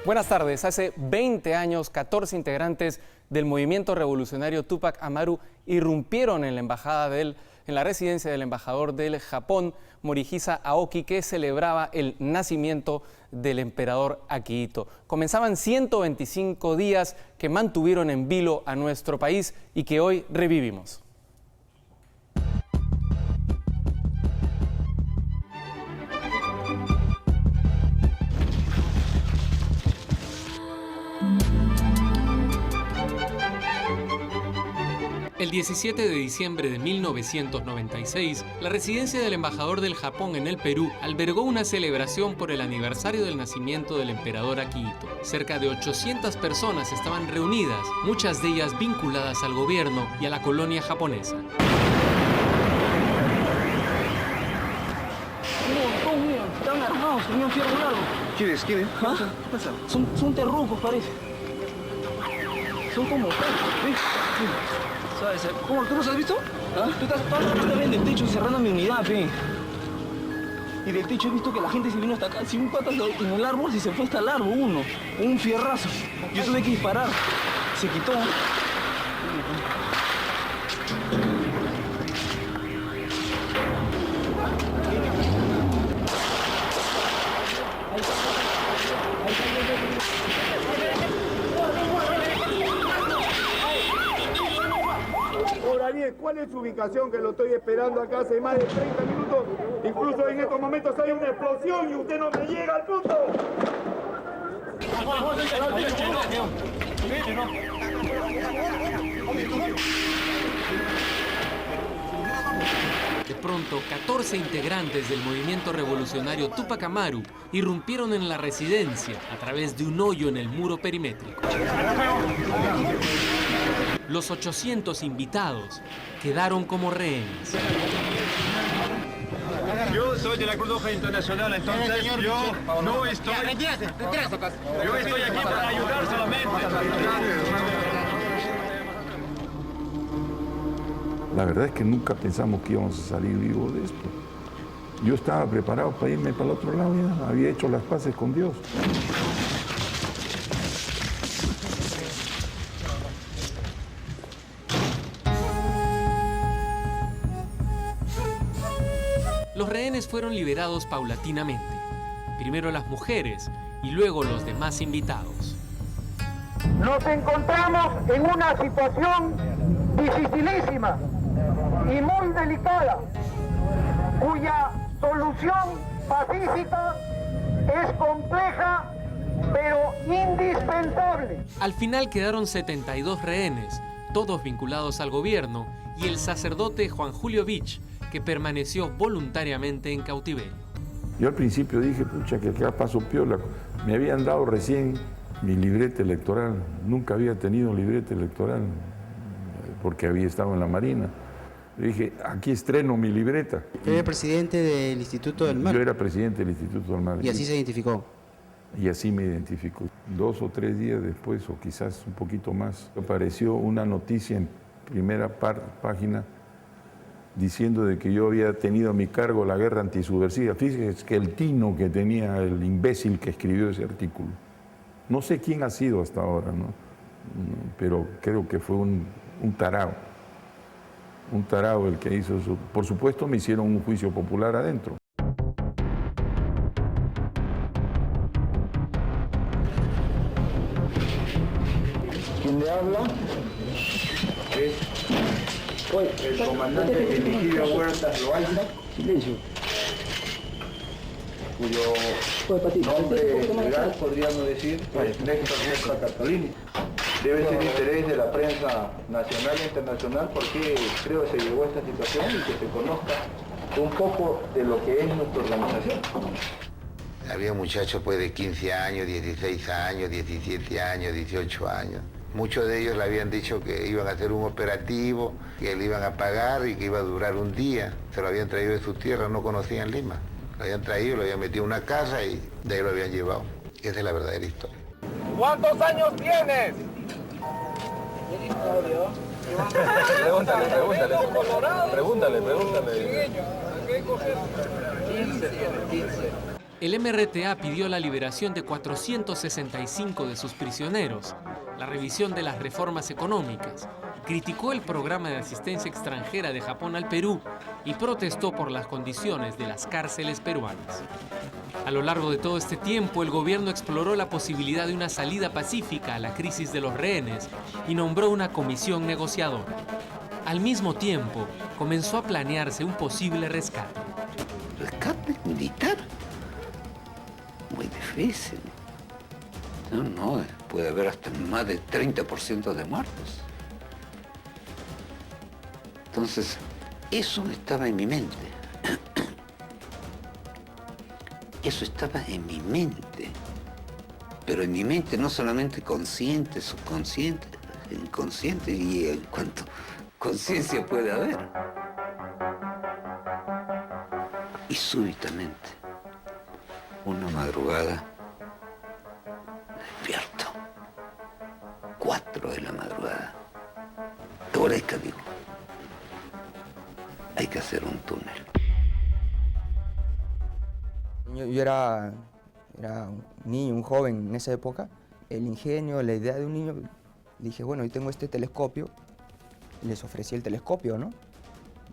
Buenas tardes. Hace 20 años, 14 integrantes del movimiento revolucionario Tupac Amaru irrumpieron en la residencia del embajador del Japón, Morihisa Aoki, que celebraba el nacimiento del emperador Akihito. Comenzaban 125 días que mantuvieron en vilo a nuestro país y que hoy revivimos. El 17 de diciembre de 1996, la residencia del embajador del Japón en el Perú albergó una celebración por el aniversario del nacimiento del emperador Akihito. Cerca de 800 personas estaban reunidas, muchas de ellas vinculadas al gobierno y a la colonia japonesa. Están armados, tenían fierro largo. ¿Quiénes? ¿Quiénes? ¿Ah? ¿Qué pasa? Son terrucos, parece. Son como ¿ves? ¿Sabes? ¿Cómo? ¿Tú los has visto? ¿Ah? Tú estás bien del techo cerrando mi unidad, pe. Y del techo he visto que la gente se vino hasta acá. Si un pata en el árbol, si se fue hasta el árbol, un fierrazo. Yo tuve que disparar. Se quitó. ¿Cuál es su ubicación? Que lo estoy esperando acá hace más de 30 minutos. Incluso en estos momentos hay una explosión y usted no me llega al punto. De pronto, 14 integrantes del movimiento revolucionario Tupac Amaru irrumpieron en la residencia a través de un hoyo en el muro perimétrico. Los 800 invitados quedaron como rehenes. Yo soy de la Cruz Roja Internacional, entonces yo no estoy... Yo estoy aquí para ayudar solamente. La verdad es que nunca pensamos que íbamos a salir vivos de esto. Yo estaba preparado para irme para el otro lado, ya había hecho las paces con Dios. Los rehenes fueron liberados paulatinamente. Primero las mujeres y luego los demás invitados. Nos encontramos en una situación dificilísima y muy delicada, cuya solución pacífica es compleja pero indispensable. Al final quedaron 72 rehenes, todos vinculados al gobierno, y el sacerdote Juan Julio Vich, que permaneció voluntariamente en cautiverio. Yo al principio dije, pucha, que acá paso piola. Me habían dado recién mi libreta electoral. Nunca había tenido libreta electoral porque había estado en la Marina. Le dije, aquí estreno mi libreta. ¿Era presidente del Instituto del Mar? Yo era presidente del Instituto del Mar. ¿Y así se identificó? Y así me identificó. 2 o 3 días después, o quizás un poquito más, apareció una noticia en primera página diciendo de que yo había tenido a mi cargo la guerra antisubversiva. Fíjese que el tino que tenía el imbécil que escribió ese artículo. No sé quién ha sido hasta ahora, ¿no? Pero creo que fue un tarao. Un tarao el que hizo eso. Por supuesto me hicieron un juicio popular adentro. ¿Quién le habla? El comandante Eligio Huertas Loaiza. Silencio. Cuyo nombre legal podríamos decir es Néstor Néstor Cartolini. Debe ser interés de la prensa nacional e internacional porque creo que se llegó a esta situación y que se conozca un poco de lo que es nuestra organización. Había muchachos pues de 15 años, 16 años, 17 años, 18 años. Muchos de ellos le habían dicho que iban a hacer un operativo, que le iban a pagar y que iba a durar un día. Se lo habían traído de sus tierras, no conocían Lima. Lo habían traído, lo habían metido en una casa y de ahí lo habían llevado. Esa es la verdadera historia. ¿Cuántos años tienes? Pregúntale. 15. El MRTA pidió la liberación de 465 de sus prisioneros, la revisión de las reformas económicas, criticó el programa de asistencia extranjera de Japón al Perú y protestó por las condiciones de las cárceles peruanas. A lo largo de todo este tiempo, el gobierno exploró la posibilidad de una salida pacífica a la crisis de los rehenes y nombró una comisión negociadora. Al mismo tiempo, comenzó a planearse un posible rescate. ¿Rescate militar? Muy difícil. No, puede haber hasta más del 30% de muertos. Entonces, eso estaba en mi mente. Eso estaba en mi mente. Pero en mi mente no solamente consciente, subconsciente, inconsciente y en cuanto conciencia puede haber. Y súbitamente, una madrugada, despierto. 4 de la madrugada. Eureka, digo. Hay que hacer un túnel. Yo era un niño, un joven en esa época. El ingenio, la idea de un niño, dije, bueno, yo tengo este telescopio. Les ofrecí el telescopio, ¿no?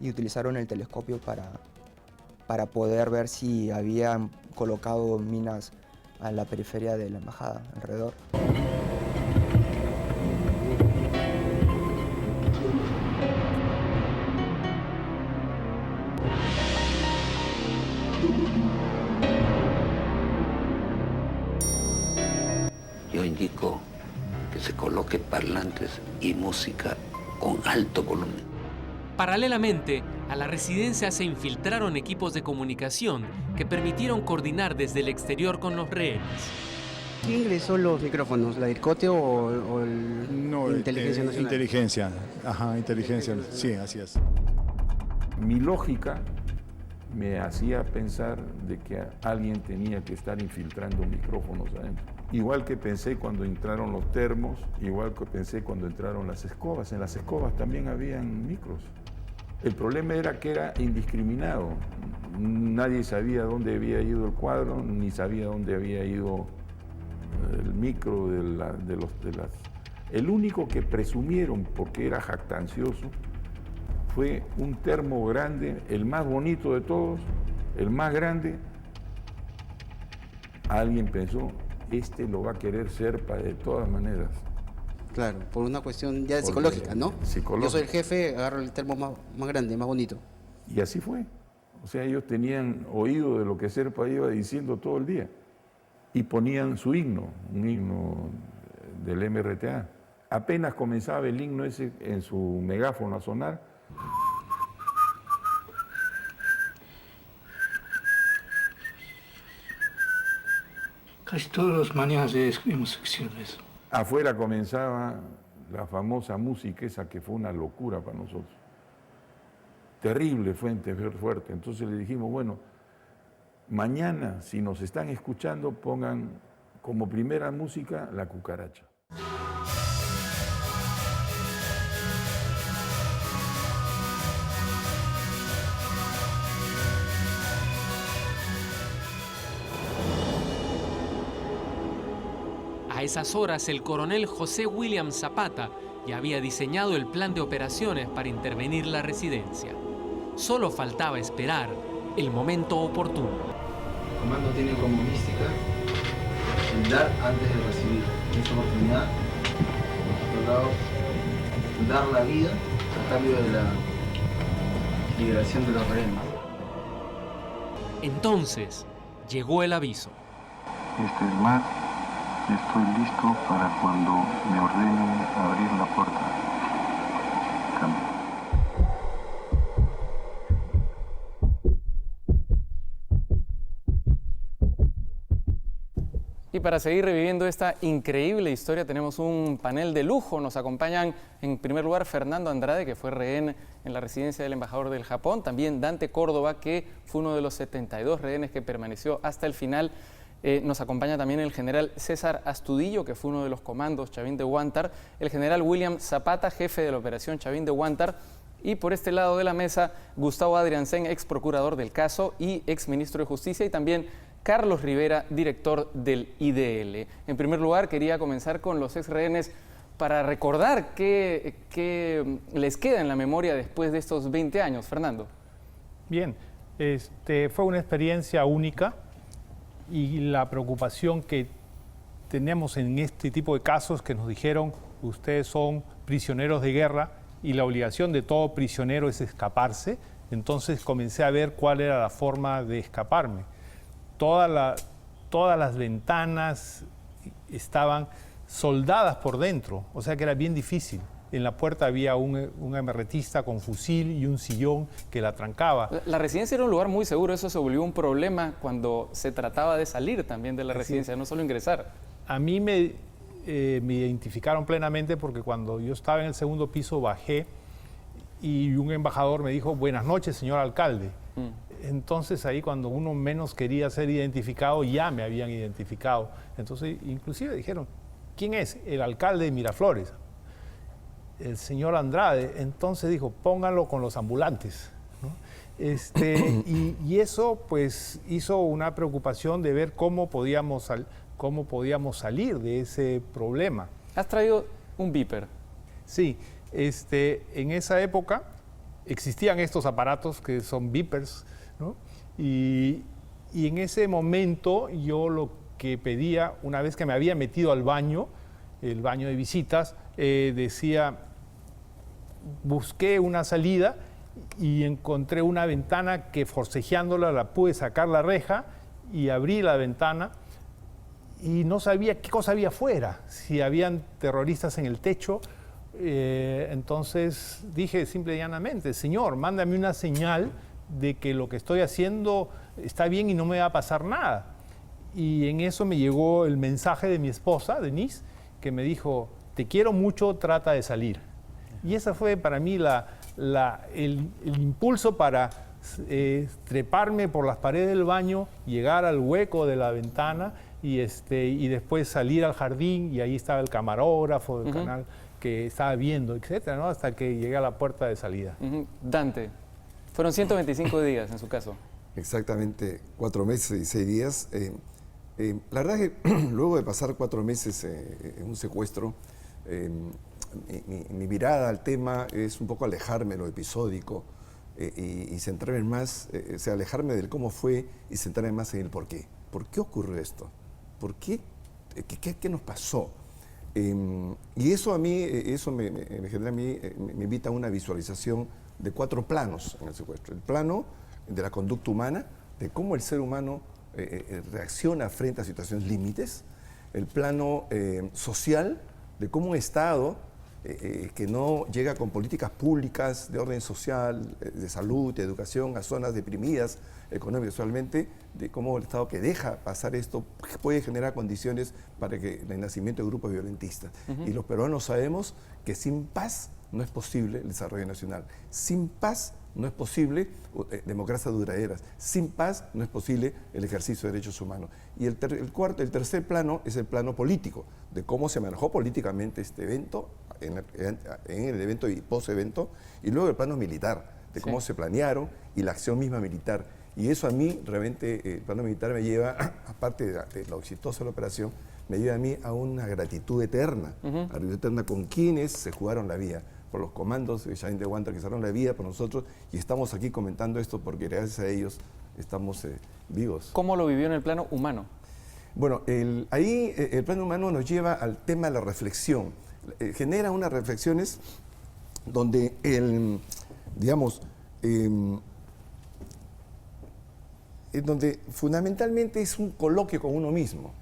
Y utilizaron el telescopio para poder ver si habían colocado minas a la periferia de la embajada, alrededor. Yo indico que se coloque parlantes y música con alto volumen. Paralelamente, a la residencia se infiltraron equipos de comunicación que permitieron coordinar desde el exterior con los rehenes. ¿Quién ingresó los micrófonos? ¿La DIRCOTE o el Inteligencia Nacional? Inteligencia, inteligencia, sí, así es. Mi lógica me hacía pensar de que alguien tenía que estar infiltrando micrófonos adentro. Igual que pensé cuando entraron los termos, igual que pensé cuando entraron las escobas. En las escobas también habían micros. El problema era que era indiscriminado. Nadie sabía dónde había ido el cuadro, ni sabía dónde había ido el micro de las... El único que presumieron, porque era jactancioso, fue un termo grande, el más bonito de todos, el más grande. Alguien pensó, este lo va a querer Serpa de todas maneras. Claro, por una cuestión ya psicológica, ¿no? Psicológica. Yo soy el jefe, agarro el termo más grande, más bonito. Y así fue. O sea, ellos tenían oído de lo que Serpa iba diciendo todo el día. Y ponían su himno, un himno del MRTA. Apenas comenzaba el himno ese en su megáfono a sonar, casi todas las mañanas escribimos secciones. afuera comenzaba la famosa música esa que fue una locura para nosotros. Terrible, fuerte. Entonces le dijimos, bueno, mañana, si nos están escuchando, pongan como primera música La Cucaracha. A esas horas, el coronel José William Zapata ya había diseñado el plan de operaciones para intervenir la residencia. Solo faltaba esperar el momento oportuno. El comando tiene como mística el dar antes de recibir. En esta oportunidad, por otro lado, dar la vida a cambio de la liberación de los rehenes. Entonces, llegó el aviso. Este es Matt. Estoy listo para cuando me ordenen abrir la puerta. Cambio. Y para seguir reviviendo esta increíble historia tenemos un panel de lujo. Nos acompañan en primer lugar Fernando Andrade, que fue rehén en la residencia del embajador del Japón. También Dante Córdoba, que fue uno de los 72 rehenes que permaneció hasta el final. Nos acompaña también el general César Astudillo, que fue uno de los comandos Chavín de Huántar, el general William Zapata, jefe de la operación Chavín de Huántar, y por este lado de la mesa, Gustavo Adriansen, ex procurador del caso y ex ministro de Justicia, y también Carlos Rivera, director del IDL. En primer lugar, quería comenzar con los ex rehenes para recordar qué les queda en la memoria después de estos 20 años. Fernando. Bien, fue una experiencia única y la preocupación que tenemos en este tipo de casos que nos dijeron, ustedes son prisioneros de guerra y la obligación de todo prisionero es escaparse. Entonces comencé a ver cuál era la forma de escaparme. Todas las ventanas estaban soldadas por dentro, o sea que era bien difícil. En la puerta había un MRTista con fusil y un sillón que la trancaba. La residencia era un lugar muy seguro, eso se volvió un problema cuando se trataba de salir también de la residencia, no solo ingresar. A mí me identificaron plenamente porque cuando yo estaba en el segundo piso bajé y un embajador me dijo, buenas noches, señor alcalde. Entonces ahí cuando uno menos quería ser identificado, ya me habían identificado. Entonces inclusive dijeron, ¿quién es? El alcalde de Miraflores, el señor Andrade. Entonces dijo, pónganlo con los ambulantes, ¿no? Y eso pues hizo una preocupación de ver cómo podíamos salir de ese problema. ¿Has traído un beeper? Sí, en esa época existían estos aparatos que son beepers, ¿no? Y en ese momento yo lo que pedía, una vez que me había metido al baño, el baño de visitas, decía, busqué una salida y encontré una ventana que forcejeándola la pude sacar la reja y abrí la ventana y no sabía qué cosa había afuera, si habían terroristas en el techo. Entonces dije simple y llanamente, señor, mándame una señal de que lo que estoy haciendo está bien y no me va a pasar nada. Y en eso me llegó el mensaje de mi esposa, Denise, que me dijo, te quiero mucho, trata de salir. Y esa fue para mí el impulso para treparme por las paredes del baño, llegar al hueco de la ventana y después salir al jardín y ahí estaba el camarógrafo del canal que estaba viendo, etcétera, ¿no? Hasta que llegué a la puerta de salida. Dante, fueron 125 días en su caso. Exactamente, 4 meses y 6 días. La verdad es que luego de pasar 4 meses en un secuestro, mi mirada al tema es un poco alejarme de lo episódico y centrarme más, o sea, alejarme del cómo fue y centrarme más en el por qué. ¿Por qué ocurrió esto? ¿Por qué? ¿Qué nos pasó? Y eso a mí, me genera a mí, me invita a una visualización de 4 planos en el secuestro. El plano de la conducta humana, de cómo el ser humano reacciona frente a situaciones límites. El plano social, de cómo un Estado que no llega con políticas públicas de orden social, de salud, de educación a zonas deprimidas económicamente, socialmente, de cómo el Estado que deja pasar esto puede generar condiciones para que el nacimiento de grupos violentistas. Y los peruanos sabemos que sin paz no es posible el desarrollo nacional. Sin paz no es posible democracias duraderas. Sin paz no es posible el ejercicio de derechos humanos. Y el tercer plano es el plano político, de cómo se manejó políticamente este evento, en el evento y post-evento, y luego el plano militar, de cómo se planearon y la acción misma militar. Y eso a mí, realmente, el plano militar me lleva, aparte de lo exitosa de la operación, me lleva a mí a una gratitud eterna, a una gratitud eterna con quienes se jugaron la vida, por los comandos de Shahin de Huántar que salvaron la vida por nosotros, y estamos aquí comentando esto porque gracias a ellos estamos vivos. ¿Cómo lo vivió en el plano humano? Bueno, ahí el plano humano nos lleva al tema de la reflexión. Genera unas reflexiones donde donde fundamentalmente es un coloquio con uno mismo,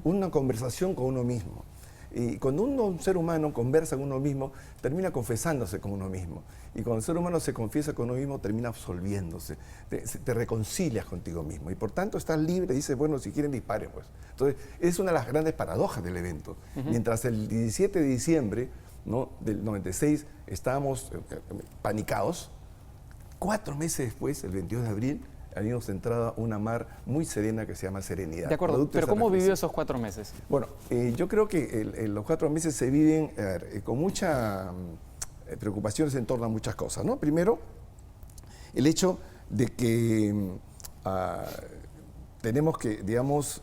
una conversación con uno mismo. Y cuando un ser humano conversa con uno mismo, termina confesándose con uno mismo. Y cuando el ser humano se confiesa con uno mismo, termina absolviéndose. Te reconcilias contigo mismo. Y por tanto estás libre y dices, bueno, si quieren disparen, pues. Entonces, es una de las grandes paradojas del evento. Mientras el 17 de diciembre, ¿no?, del 96 estábamos panicados, 4 meses después, el 22 de abril, habíamos entrado a una mar muy serena que se llama Serenidad. De acuerdo, pero ¿cómo vivió esos 4 meses? Bueno, yo creo que los 4 meses se viven con muchas preocupaciones en torno a muchas cosas, ¿no? Primero, el hecho de que tenemos que, digamos,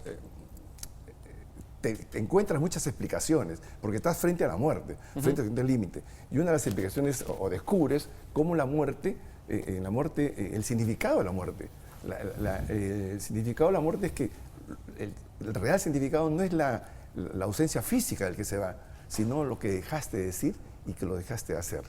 te encuentras muchas explicaciones, porque estás frente a la muerte, frente al límite. Y una de las explicaciones, o descubres cómo la muerte, el significado de la muerte. El significado de la muerte es que el real significado no es la ausencia física del que se va, sino lo que dejaste de decir y que lo dejaste de hacer.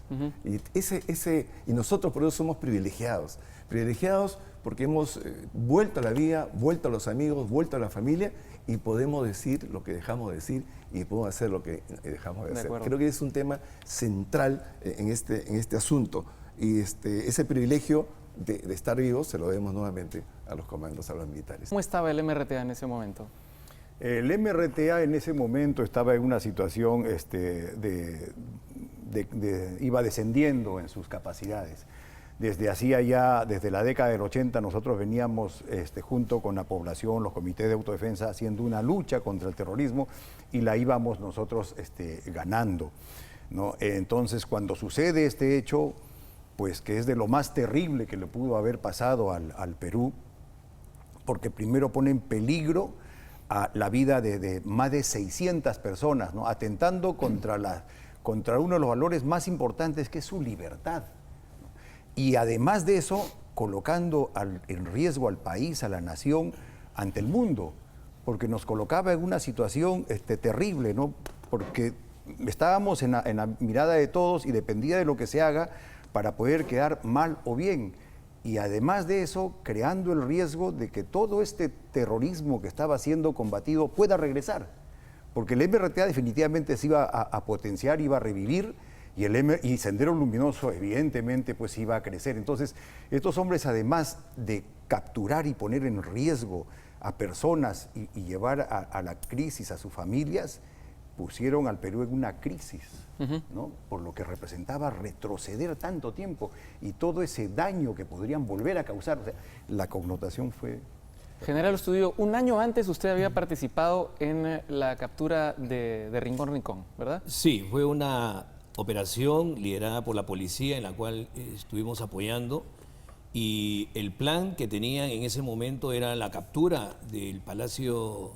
Y nosotros por eso somos privilegiados. Privilegiados porque hemos vuelto a la vida, vuelto a los amigos, vuelto a la familia y podemos decir lo que dejamos de decir y podemos hacer lo que dejamos de hacer. Creo que es un tema central en este asunto y ese privilegio de estar vivos se lo debemos nuevamente a los comandos, a los militares. ¿Cómo estaba el MRTA en ese momento? El MRTA en ese momento estaba en una situación iba descendiendo en sus capacidades. Desde la década del 80 nosotros veníamos junto con la población, los comités de autodefensa, haciendo una lucha contra el terrorismo y la íbamos nosotros ganando, ¿no? Entonces, cuando sucede este hecho, pues que es de lo más terrible que le pudo haber pasado al Perú, porque primero pone en peligro a la vida de más de 600 personas, ¿no? Atentando contra uno de los valores más importantes, que es su libertad. Y además de eso, colocando en riesgo al país, a la nación, ante el mundo, porque nos colocaba en una situación terrible, ¿no? Porque estábamos en la mirada de todos y dependía de lo que se haga para poder quedar mal o bien. Y además de eso, creando el riesgo de que todo este terrorismo que estaba siendo combatido pueda regresar. Porque el MRTA definitivamente se iba a potenciar, iba a revivir, y Sendero Luminoso evidentemente pues iba a crecer. Entonces, estos hombres, además de capturar y poner en riesgo a personas y llevar a la crisis a sus familias, pusieron al Perú en una crisis, ¿no? Por lo que representaba retroceder tanto tiempo y todo ese daño que podrían volver a causar. O sea, la connotación fue... General Estudillo, un año antes usted había participado en la captura de Rincón Rincón, ¿verdad? Sí, fue una operación liderada por la policía en la cual estuvimos apoyando, y el plan que tenían en ese momento era la captura del Palacio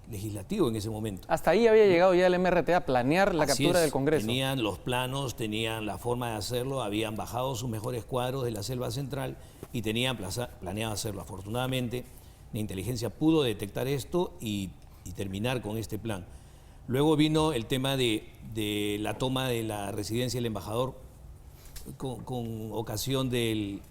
Legislativo en ese momento. Hasta ahí había llegado ya el MRTA a planear la captura del Congreso. Tenían los planos, tenían la forma de hacerlo, habían bajado sus mejores cuadros de la selva central y tenían planeado hacerlo. Afortunadamente, la inteligencia pudo detectar esto y terminar con este plan. Luego vino el tema de la toma de la residencia del embajador con ocasión del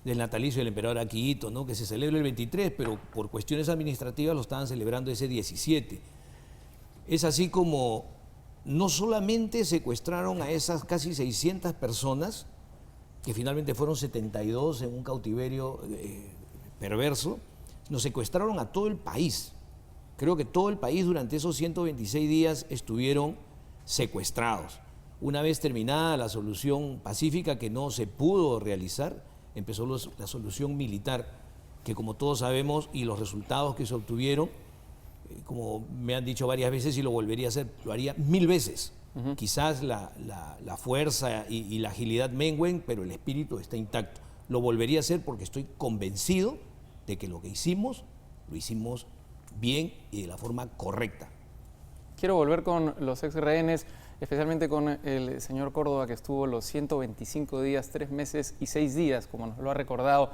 natalicio del emperador Akihito, ¿no? Que se celebra el 23, pero por cuestiones administrativas lo estaban celebrando ese 17. Es así como no solamente secuestraron a esas casi 600 personas, que finalmente fueron 72 en un cautiverio perverso, nos secuestraron a todo el país. Creo que todo el país durante esos 126 días estuvieron secuestrados. Una vez terminada la solución pacífica, que no se pudo realizar, empezó la solución militar, que como todos sabemos, y los resultados que se obtuvieron, como me han dicho varias veces y lo volvería a hacer, lo haría 1000 veces. Quizás la fuerza y la agilidad mengüen, pero el espíritu está intacto. Lo volvería a hacer porque estoy convencido de que lo que hicimos, lo hicimos bien y de la forma correcta. Quiero volver con los ex rehenes, especialmente con el señor Córdoba, que estuvo los 125 días, 3 meses y 6 días, como nos lo ha recordado.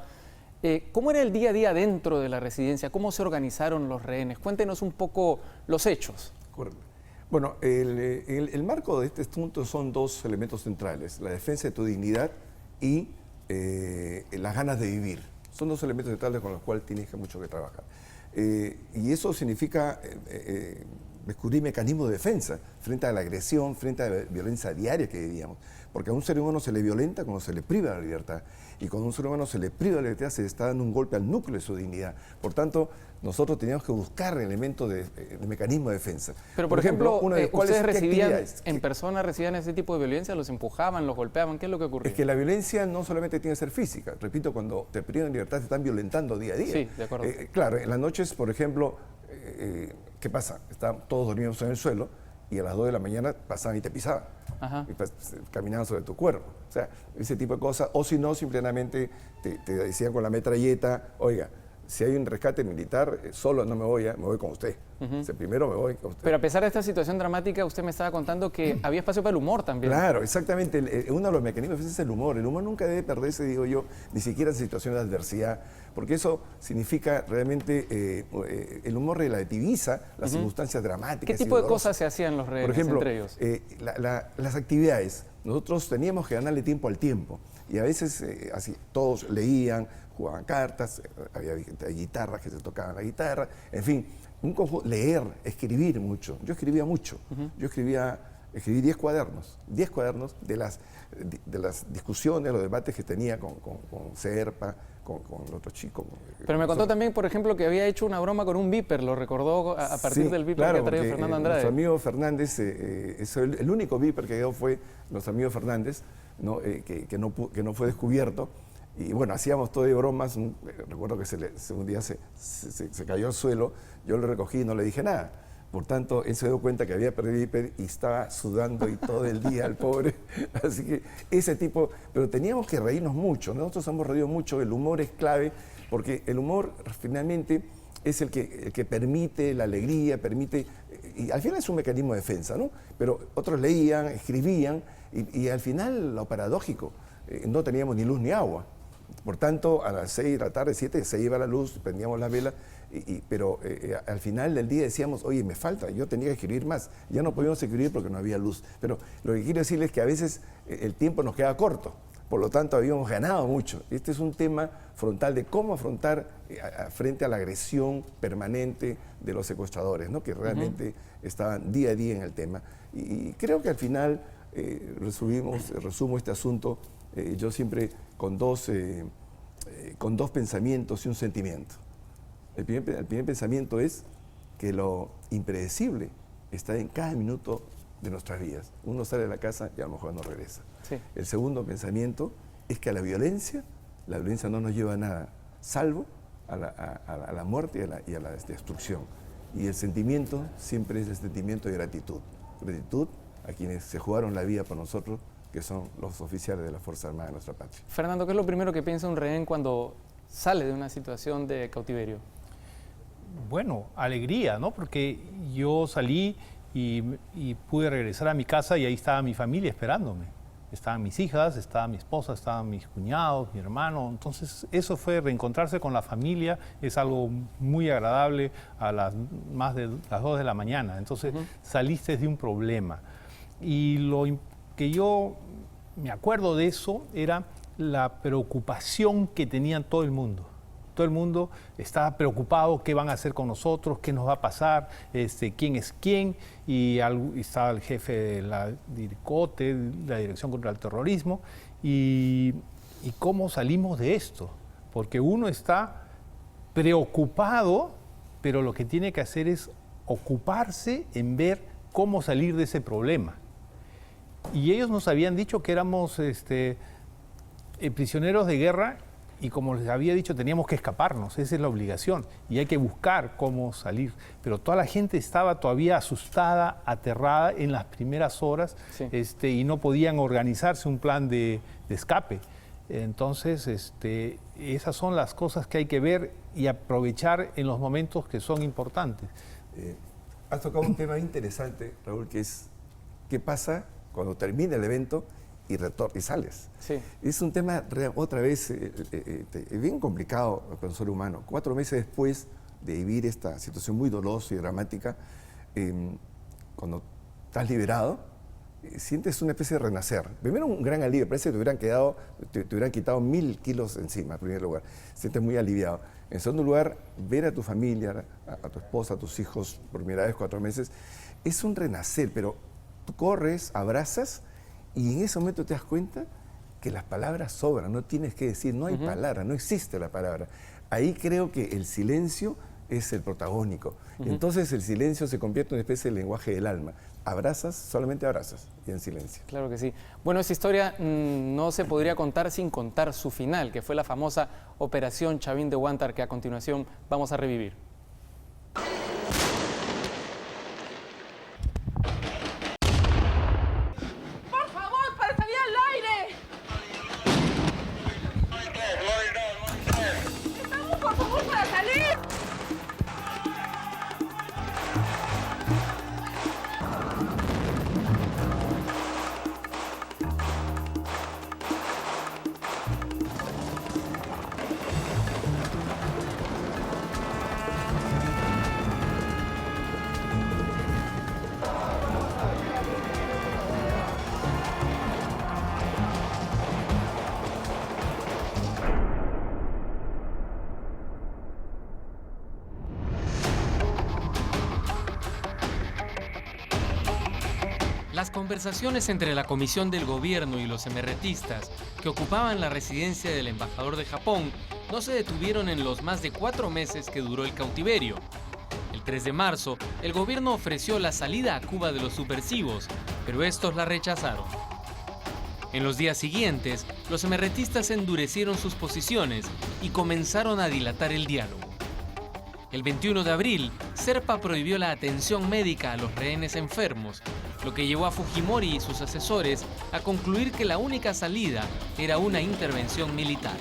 ¿Cómo era el día a día dentro de la residencia? ¿Cómo se organizaron los rehenes? Cuéntenos un poco los hechos. Correcto. Bueno, el marco de este asunto son dos elementos centrales: la defensa de tu dignidad y las ganas de vivir. Son dos elementos centrales con los cuales tienes mucho que trabajar. Y eso significa descubrir mecanismos de defensa frente a la agresión, frente a la violencia diaria que vivíamos. Porque a un ser humano se le violenta cuando se le priva de la libertad. Y cuando a un ser humano se le priva de la libertad, se le está dando un golpe al núcleo de su dignidad. Por tanto, nosotros teníamos que buscar elementos de mecanismo de defensa. Pero, por ejemplo, ¿ustedes recibían ese tipo de violencia? ¿Los empujaban, los golpeaban? ¿Qué es lo que ocurría? Es que la violencia no solamente tiene que ser física. Repito, cuando te privan de libertad, te están violentando día a día. Sí, de acuerdo. Claro, en las noches, por ejemplo, ¿qué pasa? Estaban todos dormidos en el suelo y a las 2 de la mañana pasaban y te pisaban. Y caminaban sobre tu cuerpo. O sea, ese tipo de cosas. O si no, simplemente te decían con la metralleta: oiga, si hay un rescate militar, solo no me voy, me voy con usted. O sea, primero me voy con usted. Pero a pesar de esta situación dramática, usted me estaba contando que había espacio para el humor también. Claro, exactamente. Uno de los mecanismos es el humor. El humor nunca debe perderse, digo yo, ni siquiera en situaciones de adversidad, porque eso significa realmente, el humor relativiza las circunstancias dramáticas. ¿Qué tipo de cosas se hacían los rehenes entre ellos? Las actividades. Nosotros teníamos que ganarle tiempo al tiempo. Y a veces así todos leían, jugaban cartas, había guitarras que se tocaban la guitarra, en fin, leer, escribir mucho. Yo escribía mucho. Yo escribí 10 cuadernos de las discusiones, los debates que tenía con Serpa, con el otro chico. Pero me contó también, por ejemplo, que había hecho una broma con un viper, lo recordó a partir del viper que ha traído Fernando Andrade. Nuestro amigo Fernández, el único viper que quedó fue nuestro amigo Fernández, ¿no? Que no fue descubierto. Y bueno, hacíamos todo de bromas. Recuerdo que un día se cayó al suelo, yo lo recogí y no le dije nada. Por tanto, él se dio cuenta que había perdido hiper y estaba sudando y todo el día el pobre. Así que ese tipo, pero teníamos que reírnos mucho. Nosotros hemos reído mucho, el humor es clave, porque el humor finalmente es el que permite la alegría, y al final es un mecanismo de defensa, ¿no? Pero otros leían, escribían, y al final lo paradójico, no teníamos ni luz ni agua. Por tanto, a las 6 de la tarde, 7, se iba la luz, prendíamos la vela, pero al final del día decíamos, oye, me falta, yo tenía que escribir más. Ya no podíamos escribir porque no había luz. Pero lo que quiero decirles es que a veces el tiempo nos queda corto, por lo tanto habíamos ganado mucho. Este es un tema frontal de cómo afrontar frente a la agresión permanente de los secuestradores, ¿no? Que realmente estaban día a día en el tema. Y creo que al final resumo este asunto, yo siempre con dos pensamientos y un sentimiento. El primer pensamiento es que lo impredecible está en cada minuto de nuestras vidas. Uno sale de la casa y a lo mejor no regresa. Sí. El segundo pensamiento es que la violencia no nos lleva a nada, salvo a la muerte y a la destrucción. Y el sentimiento siempre es el sentimiento de gratitud. Gratitud a quienes se jugaron la vida por nosotros, que son los oficiales de la Fuerza Armada de nuestra patria. Fernando, ¿qué es lo primero que piensa un rehén cuando sale de una situación de cautiverio? Bueno, alegría, ¿no? Porque yo salí y pude regresar a mi casa y ahí estaba mi familia esperándome. Estaban mis hijas, estaba mi esposa, estaban mis cuñados, mi hermano. Entonces, eso fue reencontrarse con la familia, es algo muy agradable a más de las 2 de la mañana. Entonces, saliste de un problema. Y lo que yo me acuerdo de eso era la preocupación que tenía todo el mundo. Todo el mundo estaba preocupado, qué van a hacer con nosotros, qué nos va a pasar, quién es quién, y estaba el jefe de la DIRCOTE, la Dirección contra el Terrorismo, y cómo salimos de esto, porque uno está preocupado, pero lo que tiene que hacer es ocuparse en ver cómo salir de ese problema. Y ellos nos habían dicho que éramos prisioneros de guerra, y como les había dicho, teníamos que escaparnos, esa es la obligación, y hay que buscar cómo salir. Pero toda la gente estaba todavía asustada, aterrada en las primeras horas, y no podían organizarse un plan de escape. Entonces, esas son las cosas que hay que ver y aprovechar en los momentos que son importantes. Has tocado un tema interesante, Raúl, que es ¿qué pasa cuando termina el evento y sales? Sí. Es un tema otra vez bien complicado para un ser humano. 4 meses después de vivir esta situación muy dolorosa y dramática, cuando estás liberado, sientes una especie de renacer. Primero un gran alivio, parece que te hubieran quitado 1000 kilos encima, en primer lugar. Sientes muy aliviado. En segundo lugar, ver a tu familia, a tu esposa, a tus hijos por primera vez 4 meses, es un renacer, pero tú corres, abrazas, y en ese momento te das cuenta que las palabras sobran, no tienes que decir, no hay palabra, no existe la palabra. Ahí creo que el silencio es el protagónico. Entonces el silencio se convierte en una especie de lenguaje del alma. Abrazas, solamente abrazas, y en silencio. Claro que sí. Bueno, esta historia no se podría contar sin contar su final, que fue la famosa Operación Chavín de Huántar, que a continuación vamos a revivir. ¡Por favor, para salir! Las conversaciones entre la Comisión del Gobierno y los emerretistas que ocupaban la residencia del embajador de Japón no se detuvieron en los más de 4 meses que duró el cautiverio. El 3 de marzo, el gobierno ofreció la salida a Cuba de los subversivos, pero estos la rechazaron. En los días siguientes, los emerretistas endurecieron sus posiciones y comenzaron a dilatar el diálogo. El 21 de abril, Serpa prohibió la atención médica a los rehenes enfermos, lo que llevó a Fujimori y sus asesores a concluir que la única salida era una intervención militar.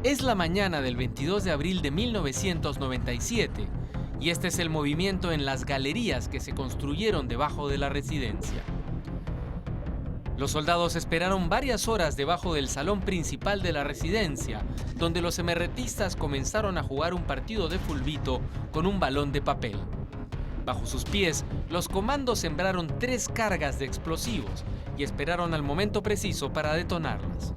Es la mañana del 22 de abril de 1997 y este es el movimiento en las galerías que se construyeron debajo de la residencia. Los soldados esperaron varias horas debajo del salón principal de la residencia, donde los emerretistas comenzaron a jugar un partido de fulbito con un balón de papel. Bajo sus pies, los comandos sembraron 3 cargas de explosivos y esperaron al momento preciso para detonarlas.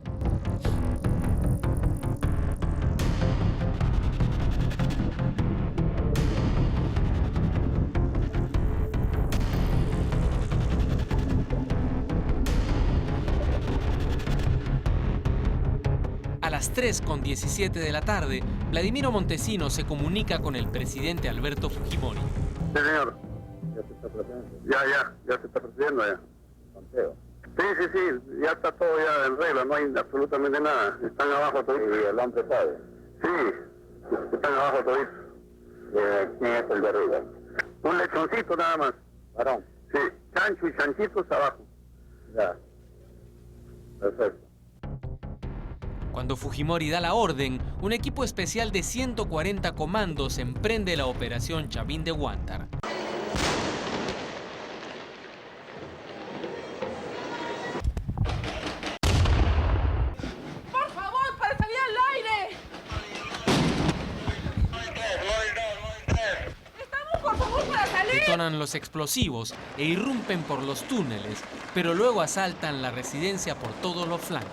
A las 3:17 de la tarde, Vladimiro Montesinos se comunica con el presidente Alberto Fujimori. Sí, señor. ¿Ya se está procediendo? Ya se está procediendo ya. ¿Conteo? Sí, ya está todo ya en regla, no hay absolutamente nada. Están abajo todos. ¿Y el hombre sabe? Sí, están abajo todos. ¿Quién es el de arriba? Un lechoncito nada más. ¿Varón? Sí, chancho y chanchitos abajo. Ya. Perfecto. Cuando Fujimori da la orden, un equipo especial de 140 comandos emprende la operación Chavín de Huántar. ¡Por favor, para salir al aire! ¡Estamos, por favor, para salir! Detonan los explosivos e irrumpen por los túneles, pero luego asaltan la residencia por todos los flancos.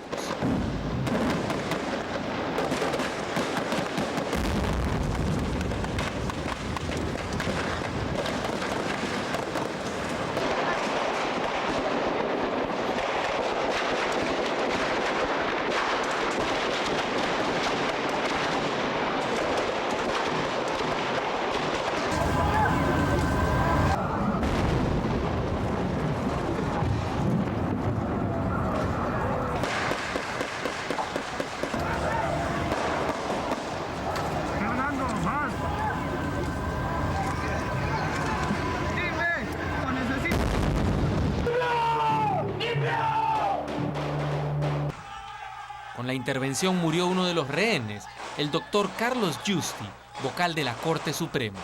Con la intervención murió uno de los rehenes, el doctor Carlos Giusti, vocal de la Corte Suprema.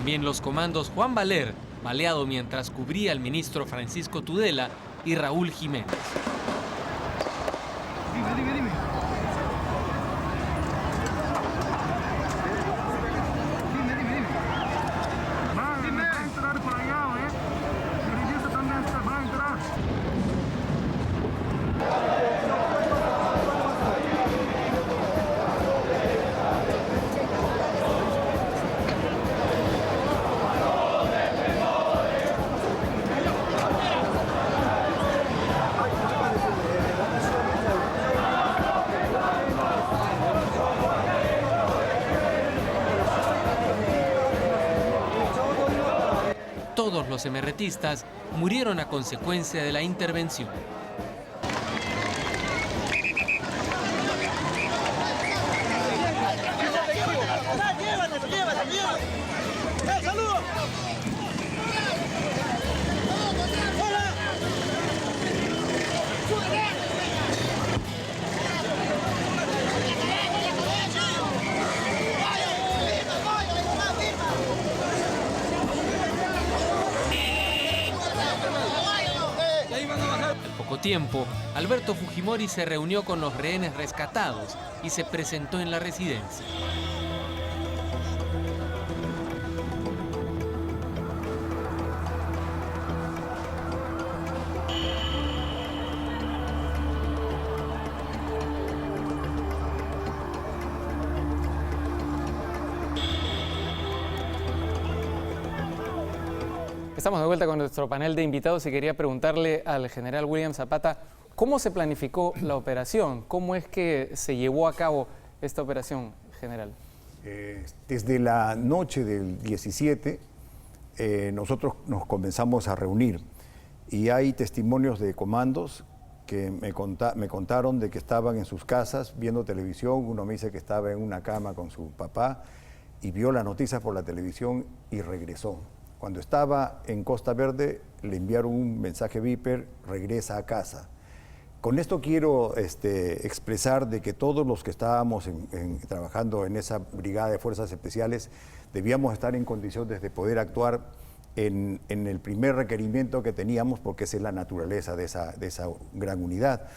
También los comandos Juan Valer, baleado mientras cubría al ministro Francisco Tudela, y Raúl Jiménez. Dime. Va a entrar por allá, El religioso también va a entrar. Todos los emerretistas murieron a consecuencia de la intervención. Al poco tiempo, Alberto Fujimori se reunió con los rehenes rescatados y se presentó en la residencia. Estamos de vuelta con nuestro panel de invitados y quería preguntarle al general William Zapata, ¿cómo se planificó la operación? ¿Cómo es que se llevó a cabo esta operación, general? Desde la noche del 17, nosotros nos comenzamos a reunir y hay testimonios de comandos que me contaron de que estaban en sus casas viendo televisión. Uno me dice que estaba en una cama con su papá y vio las noticias por la televisión y regresó. Cuando estaba en Costa Verde, le enviaron un mensaje Viper, regresa a casa. Con esto quiero expresar de que todos los que estábamos trabajando en esa brigada de fuerzas especiales debíamos estar en condiciones de poder actuar en el primer requerimiento que teníamos, porque esa es la naturaleza de esa gran unidad.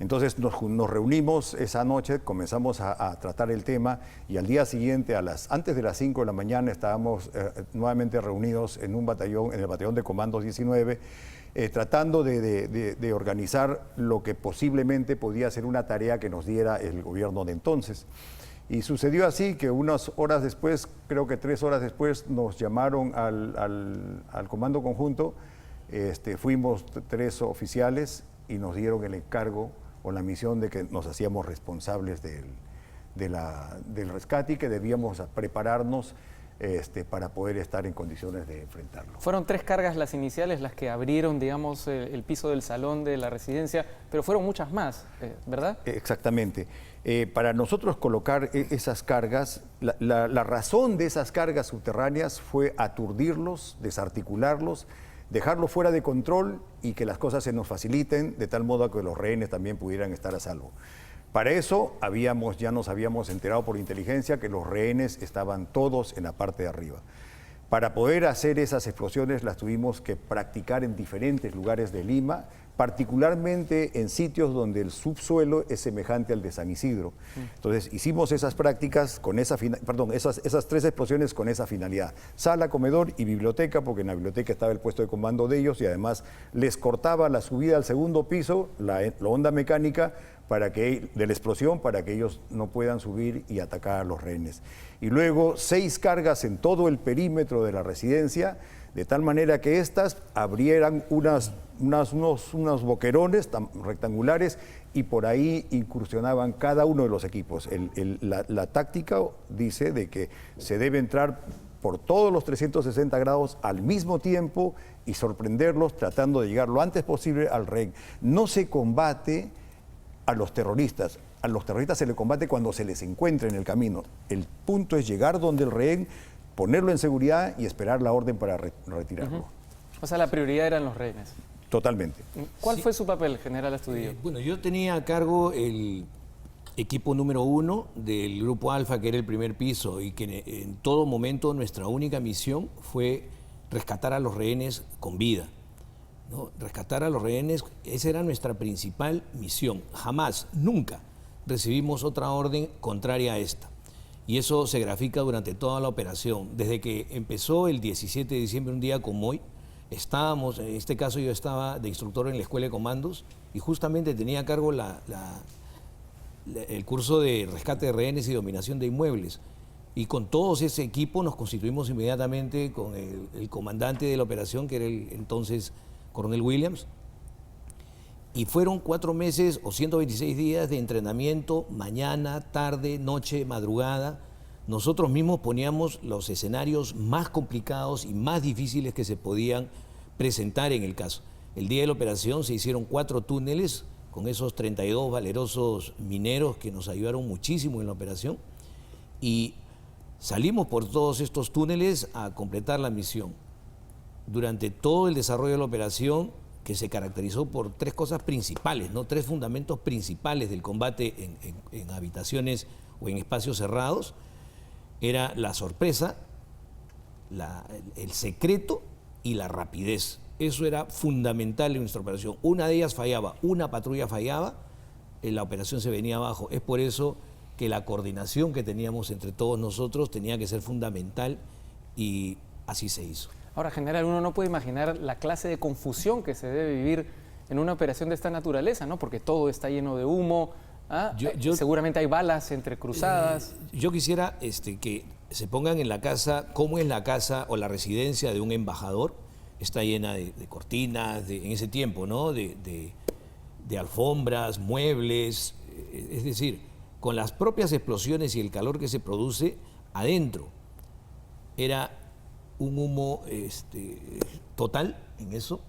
Entonces nos reunimos esa noche, comenzamos a tratar el tema y al día siguiente, antes de las 5 de la mañana, estábamos nuevamente reunidos en un batallón, en el batallón de comandos 19, tratando de organizar lo que posiblemente podía ser una tarea que nos diera el gobierno de entonces. Y sucedió así que unas horas después, creo que 3 horas después, nos llamaron al comando conjunto. Fuimos 3 oficiales y nos dieron el encargo o la misión de que nos hacíamos responsables del rescate y que debíamos prepararnos para poder estar en condiciones de enfrentarlo. Fueron 3 cargas las iniciales las que abrieron, digamos, el piso del salón de la residencia, pero fueron muchas más, ¿verdad? Exactamente. Para nosotros colocar esas cargas, la razón de esas cargas subterráneas fue aturdirlos, desarticularlos, dejarlo fuera de control y que las cosas se nos faciliten de tal modo que los rehenes también pudieran estar a salvo. Para eso ya nos habíamos enterado por inteligencia que los rehenes estaban todos en la parte de arriba. Para poder hacer esas explosiones las tuvimos que practicar en diferentes lugares de Lima, particularmente en sitios donde el subsuelo es semejante al de San Isidro. Entonces hicimos esas prácticas con esas 3 explosiones con esa finalidad. Sala, comedor y biblioteca, porque en la biblioteca estaba el puesto de comando de ellos y además les cortaba la subida al segundo piso, la onda mecánica de la explosión para que ellos no puedan subir y atacar a los rehenes. Y luego 6 cargas en todo el perímetro de la residencia, de tal manera que éstas abrieran unos boquerones rectangulares y por ahí incursionaban cada uno de los equipos. La táctica dice de que se debe entrar por todos los 360 grados al mismo tiempo y sorprenderlos tratando de llegar lo antes posible al rehén. No se combate a los terroristas. A los terroristas se les combate cuando se les encuentra en el camino. El punto es llegar donde el rehén, ponerlo en seguridad y esperar la orden para retirarlo. O sea, la prioridad eran los rehenes. Totalmente. ¿Cuál fue su papel, general Astudillo? Bueno, yo tenía a cargo el equipo número 1 del Grupo Alfa, que era el primer piso, y que en todo momento nuestra única misión fue rescatar a los rehenes con vida, ¿no? Rescatar a los rehenes, esa era nuestra principal misión. Jamás, nunca recibimos otra orden contraria a esta. Y eso se grafica durante toda la operación. Desde que empezó el 17 de diciembre, un día como hoy, estábamos, en este caso yo estaba de instructor en la Escuela de Comandos y justamente tenía a cargo el curso de rescate de rehenes y dominación de inmuebles. Y con todos ese equipo nos constituimos inmediatamente con el comandante de la operación, que era el entonces coronel Williams. Y fueron 4 meses o 126 días de entrenamiento, mañana, tarde, noche, madrugada. Nosotros mismos poníamos los escenarios más complicados y más difíciles que se podían presentar en el caso. El día de la operación se hicieron 4 túneles con esos 32 valerosos mineros que nos ayudaron muchísimo en la operación, y salimos por todos estos túneles a completar la misión. Durante todo el desarrollo de la operación, que se caracterizó por 3 cosas principales, ¿no? 3 fundamentos principales del combate en habitaciones o en espacios cerrados, era la sorpresa, el secreto y la rapidez. Eso era fundamental en nuestra operación. Una de ellas fallaba, una patrulla fallaba, la operación se venía abajo. Es por eso que la coordinación que teníamos entre todos nosotros tenía que ser fundamental, y así se hizo. Ahora, general, uno no puede imaginar la clase de confusión que se debe vivir en una operación de esta naturaleza, ¿no? Porque todo está lleno de humo, seguramente hay balas entrecruzadas. Yo quisiera que se pongan en la casa, cómo es la casa o la residencia de un embajador. Está llena de cortinas, en ese tiempo, ¿no? De alfombras, muebles, es decir, con las propias explosiones y el calor que se produce adentro. Era un humo total en eso.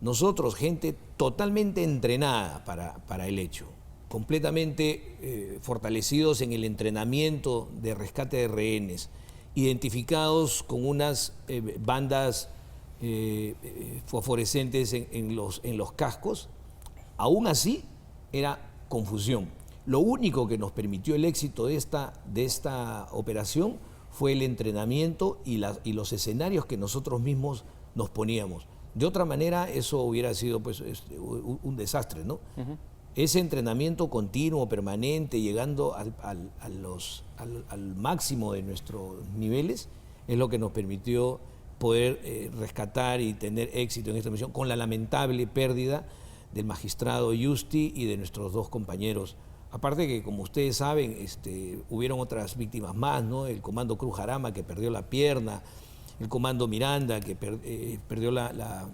Nosotros, gente totalmente entrenada para el hecho, completamente fortalecidos en el entrenamiento de rescate de rehenes, identificados con unas bandas fosforescentes en los cascos. Aún así era confusión. Lo único que nos permitió el éxito de esta operación fue el entrenamiento y los escenarios que nosotros mismos nos poníamos. De otra manera, eso hubiera sido pues, un desastre, ¿no? Uh-huh. Ese entrenamiento continuo, permanente, llegando al máximo de nuestros niveles, es lo que nos permitió poder rescatar y tener éxito en esta misión, con la lamentable pérdida del magistrado Yusti y de nuestros 2 compañeros. Aparte que, como ustedes saben, hubieron otras víctimas más, ¿no? El comando Cruz Jarama, que perdió la pierna, el comando Miranda, que perdió la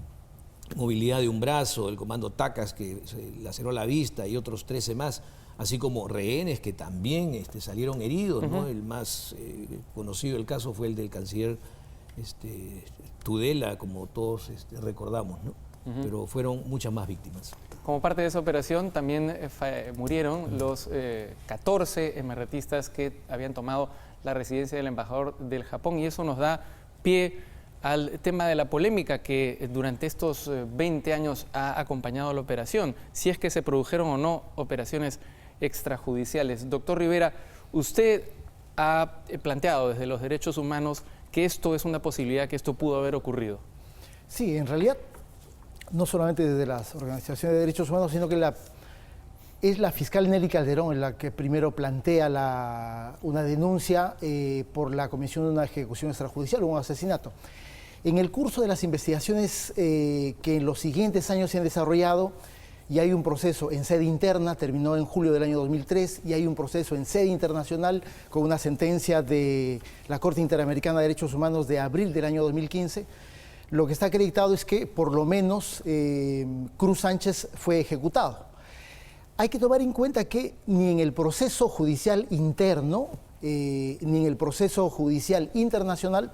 movilidad de un brazo, el comando Tacas, que se laceró la vista, y otros 13 más, así como rehenes que también salieron heridos, ¿no? El más conocido del caso fue el del canciller Tudela, como todos recordamos, ¿no? Pero fueron muchas más víctimas. Como parte de esa operación también murieron los 14 emerretistas que habían tomado la residencia del embajador del Japón, y eso nos da pie al tema de la polémica que durante estos 20 años ha acompañado a la operación, si es que se produjeron o no operaciones extrajudiciales. Doctor Rivera, usted ha planteado desde los derechos humanos que esto es una posibilidad, que esto pudo haber ocurrido. Sí, en realidad, no solamente desde las organizaciones de derechos humanos, sino que es la fiscal Nelly Calderón la que primero plantea una denuncia por la comisión de una ejecución extrajudicial o un asesinato. En el curso de las investigaciones que en los siguientes años se han desarrollado, y hay un proceso en sede interna, terminó en julio del año 2003, y hay un proceso en sede internacional con una sentencia de la Corte Interamericana de Derechos Humanos de abril del año 2015, lo que está acreditado es que por lo menos Cruz Sánchez fue ejecutado. Hay que tomar en cuenta que ni en el proceso judicial interno, ni en el proceso judicial internacional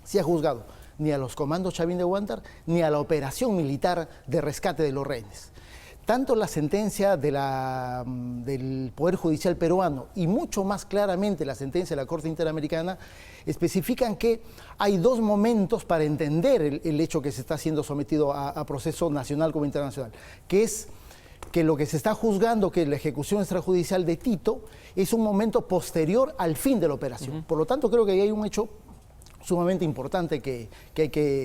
se ha juzgado ni a los comandos Chavín de Huántar, ni a la operación militar de rescate de los rehenes. Tanto la sentencia del Poder Judicial peruano y mucho más claramente la sentencia de la Corte Interamericana especifican que hay 2 momentos para entender el hecho que se está siendo sometido a proceso nacional como internacional, que es que lo que se está juzgando, que la ejecución extrajudicial de Tito, es un momento posterior al fin de la operación. Por lo tanto, creo que ahí hay un hecho sumamente importante